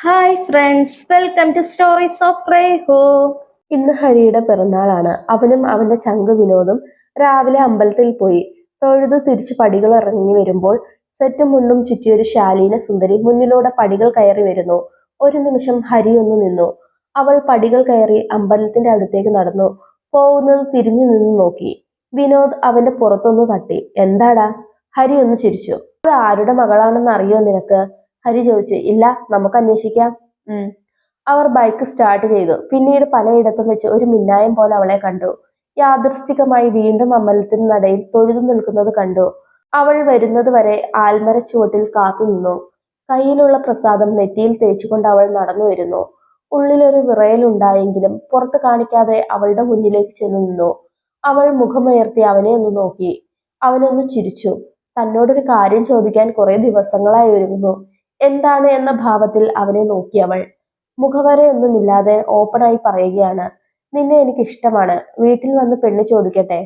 Hi friends, welcome to stories of Rehu. ഇന്ന് ഹരിയുടെ പിറന്നാളാണ്. അവനും അവന്റെ ചങ്ക് വിനോദും രാവിലെ അമ്പലത്തിൽ പോയി തൊഴുതു തിരിച്ചു പടികൾ ഇറങ്ങി വരുമ്പോൾ സെറ്റും മുണ്ടും ചുറ്റിയൊരു ശാലീന സുന്ദരി മുന്നിലൂടെ പടികൾ കയറി വരുന്നു. ഒരു നിമിഷം ഹരി ഒന്ന് നിന്നു. അവൾ പടികൾ കയറി അമ്പലത്തിന്റെ അടുത്തേക്ക് നടന്നു. പോകുന്നത് തിരിഞ്ഞു നിന്ന് നോക്കി. വിനോദ് അവന്റെ പുറത്തൊന്ന് തട്ടി. എന്താടാ? ഹരി ഒന്ന് ചിരിച്ചു. അത് ആരുടെ മകളാണെന്ന് അറിയോ നിനക്ക്? ഹരി ചോദിച്ചു. ഇല്ല, നമുക്ക് അന്വേഷിക്കാം. ഉം അവർ ബൈക്ക് സ്റ്റാർട്ട് ചെയ്തു. പിന്നീട് പലയിടത്തും വെച്ച് ഒരു മിന്നായം പോലെ അവളെ കണ്ടു. യാദൃശ്ചികമായി വീണ്ടും അമ്പലത്തിന് നടയിൽ തൊഴുതു നിൽക്കുന്നത് കണ്ടു. അവൾ വരുന്നത് വരെ ആൽമര ചുവട്ടിൽ കാത്തുനിന്നു. കയ്യിലുള്ള പ്രസാദം നെറ്റിയിൽ തേച്ചുകൊണ്ട് അവൾ നടന്നു വരുന്നു. ഉള്ളിലൊരു വിറയലുണ്ടായെങ്കിലും പുറത്ത് കാണിക്കാതെ അവളുടെ മുന്നിലേക്ക് ചെന്നു നിന്നു. അവൾ മുഖമുയർത്തി അവനെ ഒന്ന് നോക്കി. അവനൊന്ന് ചിരിച്ചു. തന്നോടൊരു കാര്യം ചോദിക്കാൻ കുറെ ദിവസങ്ങളായി ഒരുങ്ങുന്നു. എന്താണ് എന്ന ഭാവത്തിൽ അവനെ നോക്കിയവൾ. മുഖവരയൊന്നുമില്ലാതെ ഓപ്പണായി പറയുകയാണ്. നിന്നെ എനിക്ക് ഇഷ്ടമാണ്. വീട്ടിൽ വന്ന് പെണ്ണ് ചോദിക്കട്ടെ?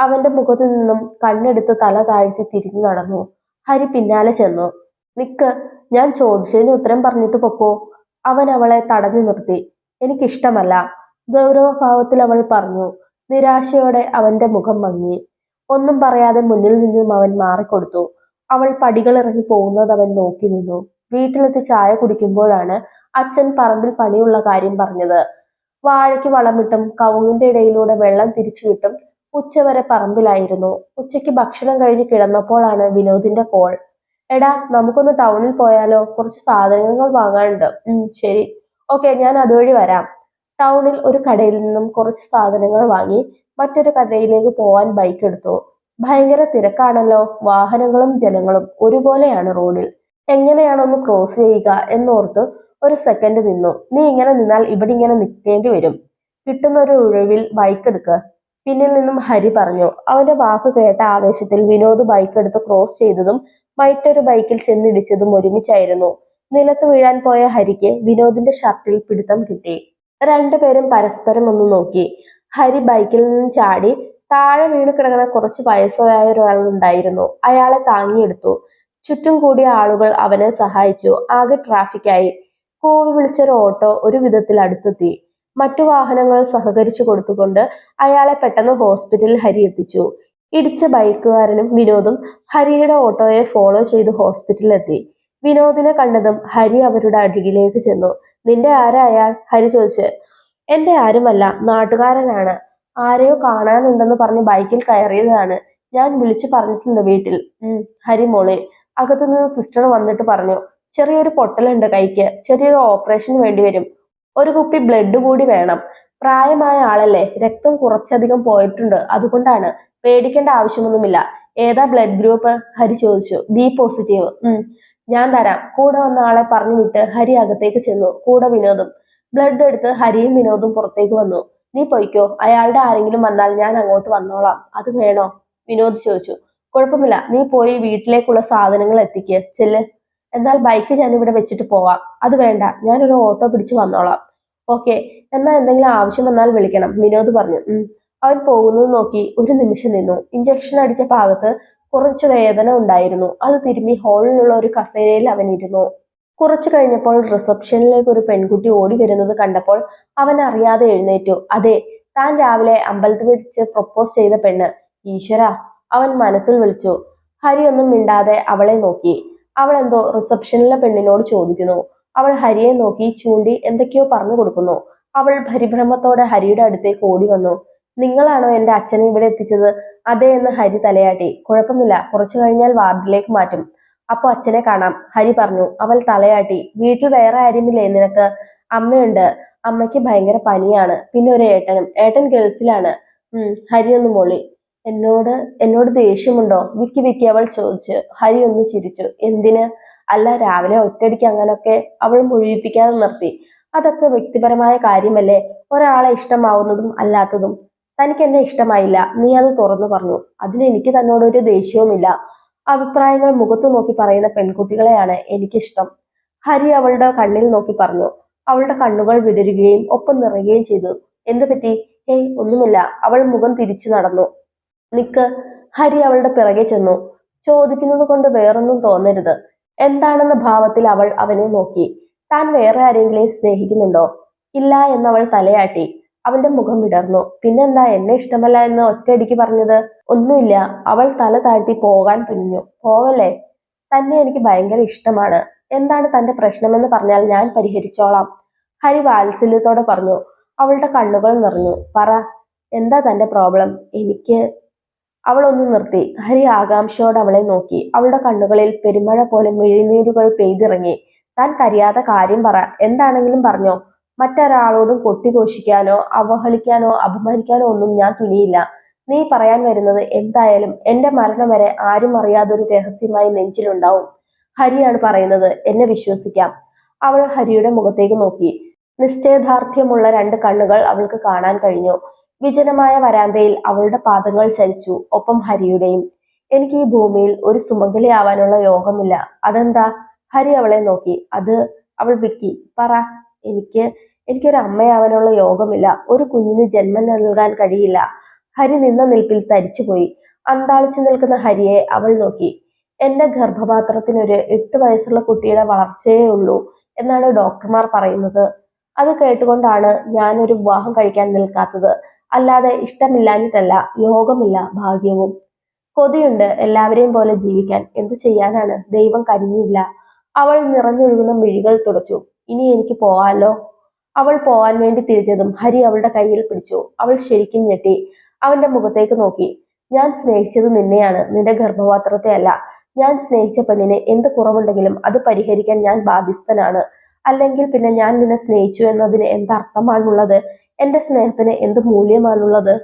അവന്റെ മുഖത്തു നിന്നും കണ്ണെടുത്ത് തല താഴ്ത്തി തിരിഞ്ഞു നടന്നു. ഹരി പിന്നാലെ ചെന്നു. നിക്ക്, ഞാൻ ചോദിച്ചതിന് ഉത്തരം പറഞ്ഞിട്ട് പൊക്കോ. അവൻ അവളെ തടഞ്ഞു നിർത്തി. എനിക്കിഷ്ടമല്ല, ഗൗരവഭാവത്തിൽ അവൾ പറഞ്ഞു. നിരാശയോടെ അവന്റെ മുഖം മങ്ങി. ഒന്നും പറയാതെ മുന്നിൽ നിന്നും അവൻ മാറിക്കൊടുത്തു. അവൾ പടികളിറങ്ങി പോകുന്നത് അവൻ നോക്കി നിന്നു. വീട്ടിലെത്തി ചായ കുടിക്കുമ്പോഴാണ് അച്ഛൻ പറമ്പിൽ പണിയുള്ള കാര്യം പറഞ്ഞത്. വാഴയ്ക്ക് വളമിട്ടും കവുങ്ങിന്റെ ഇടയിലൂടെ വെള്ളം തിരിച്ചുവിട്ടും ഉച്ചവരെ പറമ്പിലായിരുന്നു. ഉച്ചയ്ക്ക് ഭക്ഷണം കഴിഞ്ഞ് കിടന്നപ്പോഴാണ് വിനോദിന്റെ കോൾ. എടാ, നമുക്കൊന്ന് ടൗണിൽ പോയാലോ? കുറച്ച് സാധനങ്ങൾ വാങ്ങാനുണ്ട്. ശരി, ഓക്കെ, ഞാൻ അതുവഴി വരാം. ടൗണിൽ ഒരു കടയിൽ നിന്നും കുറച്ച് സാധനങ്ങൾ വാങ്ങി മറ്റൊരു കടയിലേക്ക് പോവാൻ ബൈക്ക് എടുത്തു. ഭയങ്കര തിരക്കാണല്ലോ. വാഹനങ്ങളും ജനങ്ങളും ഒരുപോലെയാണ് റോഡിൽ. എങ്ങനെയാണൊന്ന് ക്രോസ് ചെയ്യുക എന്നോർത്ത് ഒരു സെക്കൻഡ് നിന്നു. നീ ഇങ്ങനെ നിന്നാൽ ഇവിടെ ഇങ്ങനെ നിൽക്കേണ്ടി വരും. കിട്ടുന്ന ഒരു ഒഴിവിൽ ബൈക്ക് എടുക്കുക. പിന്നിൽ നിന്നും ഹരി പറഞ്ഞു. അവന്റെ വാക്ക് കേട്ട ആവേശത്തിൽ വിനോദ് ബൈക്ക് എടുത്ത് ക്രോസ് ചെയ്തതും മറ്റൊരു ബൈക്കിൽ ചെന്നിടിച്ചതും ഒരുമിച്ചായിരുന്നു. നിലത്ത് വീഴാൻ പോയ ഹരിക്ക് വിനോദിന്റെ ഷർട്ടിൽ പിടുത്തം കിട്ടി. രണ്ടുപേരും പരസ്പരം ഒന്ന് നോക്കി. ഹരി ബൈക്കിൽ നിന്നും ചാടി താഴെ വീണ് കിടക്കുന്ന കുറച്ച് വയസ്സായ ഒരാളുണ്ടായിരുന്നു. അയാളെ താങ്ങിയെടുത്തു. ചുറ്റും കൂടിയ ആളുകൾ അവനെ സഹായിച്ചു. ആകെ ട്രാഫിക്കായി. കൂവി വിളിച്ചൊരു ഓട്ടോ ഒരു വിധത്തിൽ അടുത്തെത്തി. മറ്റു വാഹനങ്ങൾ സഹകരിച്ചു കൊടുത്തുകൊണ്ട് അയാളെ പെട്ടെന്ന് ഹോസ്പിറ്റലിൽ ഹരി എത്തിച്ചു. ഇടിച്ച ബൈക്കുകാരനും വിനോദും ഹരിയുടെ ഓട്ടോയെ ഫോളോ ചെയ്ത് ഹോസ്പിറ്റലിലെത്തി. വിനോദിനെ കണ്ടതും ഹരി അവരുടെ അരികിലേക്ക് ചെന്നു. നിന്റെ ആരാ അയാൾ? ഹരി ചോദിച്ചു. എന്റെ ആരുമല്ല, നാട്ടുകാരനാണ്. ആരെയോ കാണാനുണ്ടെന്ന് പറഞ്ഞ് ബൈക്കിൽ കയറിയതാണ്. ഞാൻ വിളിച്ചു പറഞ്ഞിട്ടുണ്ട് വീട്ടിൽ. ഹരി മോളെ, അകത്തുനിന്ന് സിസ്റ്റർ വന്നിട്ട് പറഞ്ഞു. ചെറിയൊരു പൊട്ടലുണ്ട് കൈക്ക്. ചെറിയൊരു ഓപ്പറേഷൻ വേണ്ടിവരും. ഒരു കുപ്പി ബ്ലഡ് കൂടി വേണം. പ്രായമായ ആളല്ലേ, രക്തം കുറച്ചധികം പോയിട്ടുണ്ട്, അതുകൊണ്ടാണ്. പേടിക്കേണ്ട ആവശ്യമൊന്നുമില്ല. ഏതാ ബ്ലഡ് ഗ്രൂപ്പ്? ഹരി ചോദിച്ചു. B positive. ഞാൻ തരാം. കൂടെ വന്ന ആളെ പറഞ്ഞു വിട്ട് ഹരി അകത്തേക്ക് ചെന്നു. കൂടെ വിനോദും. ബ്ലഡ് എടുത്ത് ഹരിയും വിനോദും പുറത്തേക്ക് വന്നു. നീ പൊയ്ക്കോ, അയാളുടെ ആരെങ്കിലും വന്നാൽ ഞാൻ അങ്ങോട്ട് വന്നോളാം. അത് വേണോ? വിനോദ് ചോദിച്ചു. കുഴപ്പമില്ല, നീ പോയി വീട്ടിലേക്കുള്ള സാധനങ്ങൾ എത്തിക്ക്. ചെല്ല്. എന്നാൽ ബൈക്ക് ഞാൻ ഇവിടെ വെച്ചിട്ട് പോവാം. അത് വേണ്ട, ഞാനൊരു ഓട്ടോ പിടിച്ച് വന്നോളാം. ഓക്കെ, എന്നാൽ എന്തെങ്കിലും ആവശ്യം വന്നാൽ വിളിക്കണം, വിനോദ് പറഞ്ഞു. അവൻ പോകുന്നത് നോക്കി ഒരു നിമിഷം നിന്നു. ഇഞ്ചക്ഷൻ അടിച്ച ഭാഗത്ത് കുറച്ചു വേദന ഉണ്ടായിരുന്നു. അത് തിരുമ്മി ഹാളിലുള്ള ഒരു കസേരയിൽ അവൻ ഇരുന്നു. കുറച്ചു കഴിഞ്ഞപ്പോൾ റിസപ്ഷനിലേക്ക് ഒരു പെൺകുട്ടി ഓടി വരുന്നത് കണ്ടപ്പോൾ അവൻ അറിയാതെ എഴുന്നേറ്റു. അതെ, താൻ രാവിലെ അമ്പലത്തിൽ വെച്ച് പ്രൊപ്പോസ് ചെയ്ത പെണ്ണ്. ഈശ്വര, അവൻ മനസ്സിൽ വിളിച്ചു. ഹരി ഒന്നും മിണ്ടാതെ അവളെ നോക്കി. അവൾ എന്തോ റിസപ്ഷനിലെ പെണ്ണിനോട് ചോദിക്കുന്നു. അവൾ ഹരിയെ നോക്കി ചൂണ്ടി എന്തൊക്കെയോ പറഞ്ഞു കൊടുക്കുന്നു. അവൾ പരിഭ്രമത്തോടെ ഹരിയുടെ അടുത്തേക്ക് ഓടി വന്നു. നിങ്ങളാണോ എന്റെ അച്ഛനെ ഇവിടെ എത്തിച്ചത്? അതെ എന്ന് ഹരി തലയാട്ടി. കുഴപ്പമില്ല, കുറച്ചു കഴിഞ്ഞാൽ വാർഡിലേക്ക് മാറ്റും. അപ്പൊ അച്ഛനെ കാണാം, ഹരി പറഞ്ഞു. അവൾ തലയാട്ടി. വീട്ടിൽ വേറെ ആരുമില്ലേ നിനക്ക്? അമ്മയുണ്ട്. അമ്മയ്ക്ക് ഭയങ്കര പനിയാണ്. പിന്നെ ഒരു ഏട്ടനും. ഏട്ടൻ ഗൾഫിലാണ്. ഹരി ഒന്ന് മൊളി. എന്നോട് എന്നോട് ദേഷ്യമുണ്ടോ? വിക്കി വിക്കി അവൾ ചോദിച്ചു. ഹരി ഒന്ന് ചിരിച്ചു. എന്തിന്? അല്ല, രാവിലെ ഒറ്റയടിക്ക് അങ്ങനൊക്കെ. അവൾ മുഴുവിപ്പിക്കാതെ നിർത്തി. അതൊക്കെ വ്യക്തിപരമായ കാര്യമല്ലേ, ഒരാളെ ഇഷ്ടമാവുന്നതും അല്ലാത്തതും. തനിക്ക് എന്നെ ഇഷ്ടമായില്ല, നീ അത് തുറന്നു പറഞ്ഞു. അതിന് എനിക്ക് തന്നോട് ഒരു ദേഷ്യവുമില്ല. അഭിപ്രായങ്ങൾ മുഖത്തു നോക്കി പറയുന്ന പെൺകുട്ടികളെയാണ് എനിക്കിഷ്ടം. ഹരി അവളുടെ കണ്ണിൽ നോക്കി പറഞ്ഞു. അവളുടെ കണ്ണുകൾ വിടരുകയും ഒപ്പം നിറയുകയും ചെയ്തു. എന്തു പറ്റി? ഹേയ്, ഒന്നുമില്ല. അവൾ മുഖം തിരിച്ചു നടന്നു. നിക്ക്. ഹരി അവളുടെ പിറകെ ചെന്നു. ചോദിക്കുന്നത് കൊണ്ട് വേറൊന്നും തോന്നരുത്. എന്താണെന്ന ഭാവത്തിൽ അവൾ അവനെ നോക്കി. താൻ വേറെ ആരെങ്കിലും സ്നേഹിക്കുന്നുണ്ടോ? ഇല്ല എന്നവൾ തലയാട്ടി. അവന്റെ മുഖം വിടർന്നു. പിന്നെന്താ എന്നെ ഇഷ്ടമല്ല എന്ന് ഒറ്റയടിക്ക് പറഞ്ഞത്? ഒന്നുമില്ല. അവൾ തല താഴ്ത്തി പോകാൻ തുനിഞ്ഞു. പോവല്ലേ? തന്നെ എനിക്ക് ഭയങ്കര ഇഷ്ടമാണ്. എന്താണ് തന്റെ പ്രശ്നമെന്ന് പറഞ്ഞാൽ ഞാൻ പരിഹരിച്ചോളാം. ഹരി വാത്സല്യത്തോടെ പറഞ്ഞു. അവളുടെ കണ്ണുകൾ നിറഞ്ഞു. പറ, എന്താ തന്റെ പ്രോബ്ലം? എനിക്ക് അവൾ ഒന്ന് നിർത്തി. ഹരി ആകാംക്ഷയോടെ അവളെ നോക്കി. അവളുടെ കണ്ണുകളിൽ പെരുമഴ പോലെ മിഴിനീരുകൾ പെയ്തിറങ്ങി. താൻ കരയാത്ത കാര്യം പറ. എന്താണെങ്കിലും പറഞ്ഞോ. മറ്റൊരാളോടും കൊട്ടിഘോഷിക്കാനോ അവഹേളിക്കാനോ അപമാനിക്കാനോ ഒന്നും ഞാൻ തുനിയില്ല. നീ പറയാൻ വരുന്നത് എന്തായാലും എന്റെ മരണം വരെ ആരും അറിയാതൊരു രഹസ്യമായി നെഞ്ചിലുണ്ടാവും. ഹരിയാണ് പറയുന്നത്. എന്നെ വിശ്വസിക്കാം. അവൾ ഹരിയുടെ മുഖത്തേക്ക് നോക്കി. നിശ്ചയദാർഢ്യമുള്ള രണ്ട് കണ്ണുകൾ അവൾക്ക് കാണാൻ കഴിഞ്ഞു. വിജനമായ വരാന്തയിൽ അവളുടെ പാദങ്ങൾ ചലിച്ചു. ഒപ്പം ഹരിയുടെയും. എനിക്ക് ഈ ഭൂമിയിൽ ഒരു സുമംഗലിയാവാനുള്ള യോഗമില്ല. അതെന്താ? ഹരി അവളെ നോക്കി. അത് അവൾ വിക്കി. പറ. എനിക്ക് എനിക്കൊരു അമ്മയാവാനുള്ള യോഗമില്ല. ഒരു കുഞ്ഞിന് ജന്മം നൽകാൻ കഴിയില്ല. ഹരി നിന്ന നിൽപ്പിൽ തരിച്ചുപോയി. അന്താളിച്ചു നിൽക്കുന്ന ഹരിയെ അവൾ നോക്കി. എന്റെ ഗർഭപാത്രത്തിനൊരു 8 വയസ്സുള്ള കുട്ടിയുടെ വളർച്ചയേ ഉള്ളൂ എന്നാണ് ഡോക്ടർമാർ പറയുന്നത്. അത് കേട്ടുകൊണ്ടാണ് ഞാൻ ഒരു വിവാഹം കഴിക്കാൻ നിൽക്കാത്തത്. അല്ലാതെ ഇഷ്ടമില്ലാഞ്ഞിട്ടല്ല. യോഗമില്ല, ഭാഗ്യവും. കൊതിയുണ്ട് എല്ലാവരെയും പോലെ ജീവിക്കാൻ. എന്തു ചെയ്യാനാണ്? ദൈവം കനിഞ്ഞില്ല. അവൾ നിറഞ്ഞൊഴുകുന്ന മിഴികൾ തുടച്ചു. ഇനി എനിക്ക് പോവാലോ? അവൾ പോവാൻ വേണ്ടി തിരിഞ്ഞതും ഹരി അവളുടെ കയ്യിൽ പിടിച്ചു. അവൾ ശരിക്കും ഞെട്ടി. അവന്റെ മുഖത്തേക്ക് നോക്കി. ഞാൻ സ്നേഹിച്ചത് നിന്നെയാണ്, നിന്റെ ഗർഭപാത്രത്തെ അല്ല. ഞാൻ സ്നേഹിച്ച പെണ്ണിന് എന്ത് കുറവുണ്ടെങ്കിലും അത് പരിഹരിക്കാൻ ഞാൻ ബാധ്യസ്ഥനാണ്. അല്ലെങ്കിൽ പിന്നെ ഞാൻ നിന്നെ സ്നേഹിച്ചു എന്നതിന് എന്തർത്ഥമാണുള്ളത്? എന്റെ സ്നേഹത്തിന് എന്ത് മൂല്യമാണുള്ളത്?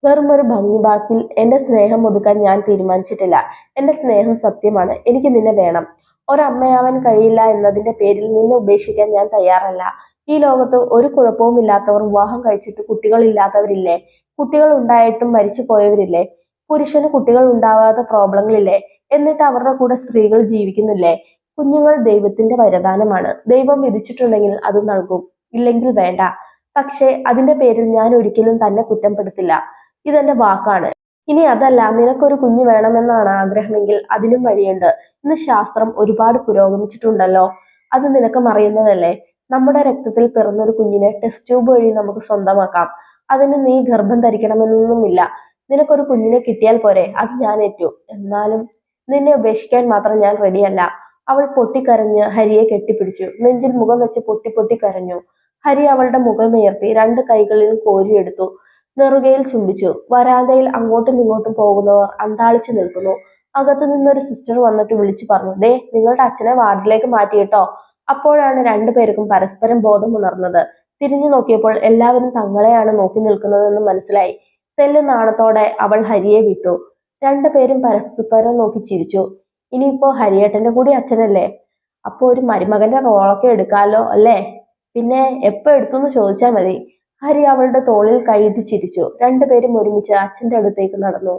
വെറും ഒരു ഭംഗിവാക്കിൽ എന്റെ സ്നേഹം ഒതുക്കാൻ ഞാൻ തീരുമാനിച്ചിട്ടില്ല. എന്റെ സ്നേഹം സത്യമാണ്. എനിക്ക് നിന്നെ വേണം. ഒരമ്മയാവാൻ കഴിയില്ല എന്നതിന്റെ പേരിൽ നിന്നെ ഉപേക്ഷിക്കാൻ ഞാൻ തയ്യാറല്ല. ഈ ലോകത്ത് ഒരു കുഴപ്പവും ഇല്ലാത്തവർ വിവാഹം കഴിച്ചിട്ട് കുട്ടികളില്ലാത്തവരില്ലേ? കുട്ടികൾ ഉണ്ടായിട്ടും മരിച്ചു പോയവരില്ലേ? പുരുഷന് കുട്ടികൾ ഉണ്ടാവാത്ത പ്രോബ്ലങ്ങളില്ലേ? എന്നിട്ട് അവരുടെ കൂടെ സ്ത്രീകൾ ജീവിക്കുന്നില്ലേ? കുഞ്ഞുങ്ങൾ ദൈവത്തിന്റെ വരദാനമാണ്. ദൈവം വിധിച്ചിട്ടുണ്ടെങ്കിൽ അത് നൽകും, ഇല്ലെങ്കിൽ വേണ്ട. പക്ഷേ അതിന്റെ പേരിൽ ഞാൻ ഒരിക്കലും തന്നെ കുറ്റപ്പെടുത്തില്ല. ഇതെന്റെ വാക്കാണ്. ഇനി അതല്ല, നിനക്കൊരു കുഞ്ഞ് വേണമെന്നാണ് ആഗ്രഹമെങ്കിൽ അതിനും വഴിയുണ്ട്. ഇന്ന് ശാസ്ത്രം ഒരുപാട് പുരോഗമിച്ചിട്ടുണ്ടല്ലോ. അത് നിനക്കും അറിയുന്നതല്ലേ. നമ്മുടെ രക്തത്തിൽ പിറന്നൊരു കുഞ്ഞിനെ ടെസ്റ്റ് ട്യൂബ് വഴി നമുക്ക് സ്വന്തമാക്കാം. അതിന് നീ ഗർഭം ധരിക്കണമെന്നൊന്നുമില്ല. നിനക്കൊരു കുഞ്ഞിനെ കിട്ടിയാൽ പോരെ? അത് ഞാൻ ഏറ്റു. എന്നാലും നിന്നെ ഉപേക്ഷിക്കാൻ മാത്രം ഞാൻ റെഡിയല്ല. അവൾ പൊട്ടിക്കരഞ്ഞ് ഹരിയെ കെട്ടിപ്പിടിച്ചു. നെഞ്ചിൽ മുഖം വെച്ച് പൊട്ടി പൊട്ടി കരഞ്ഞു. ഹരി അവളുടെ മുഖമുയർത്തി രണ്ട് കൈകളിലും കോരിയെടുത്തു. നെറുകയിൽ ചുംബിച്ചു. വരാന്തയിൽ അങ്ങോട്ടും ഇങ്ങോട്ടും പോകുന്നവർ അന്താളിച്ചു നിൽക്കുന്നു. അകത്തു നിന്നൊരു സിസ്റ്റർ വന്നിട്ട് വിളിച്ചു പറഞ്ഞു. ദേ, നിങ്ങളുടെ അച്ഛനെ വാർഡിലേക്ക് മാറ്റിയിട്ടോ. അപ്പോഴാണ് രണ്ടുപേർക്കും പരസ്പരം ബോധമുണർന്നത്. തിരിഞ്ഞു നോക്കിയപ്പോൾ എല്ലാവരും തങ്ങളെയാണ് നോക്കി നിൽക്കുന്നതെന്ന് മനസ്സിലായി. തെല്ല് നാണത്തോടെ അവൾ ഹരിയെ വിട്ടു. രണ്ടുപേരും പരസ്പരം നോക്കി ചിരിച്ചു. ഇനിയിപ്പോ ഹരിയേട്ടന്റെ കൂടി അച്ഛനല്ലേ? അപ്പൊ ഒരു മരുമകന്റെ റോളൊക്കെ എടുക്കാലോ അല്ലേ? പിന്നെ എപ്പോ എടുത്തുന്ന് ചോദിച്ചാൽ മതി. ഹരി അവളുടെ തോളിൽ കൈയിട്ട് ചിരിച്ചു. രണ്ടുപേരും ഒരുമിച്ച് അച്ഛന്റെ അടുത്തേക്ക് നടന്നു.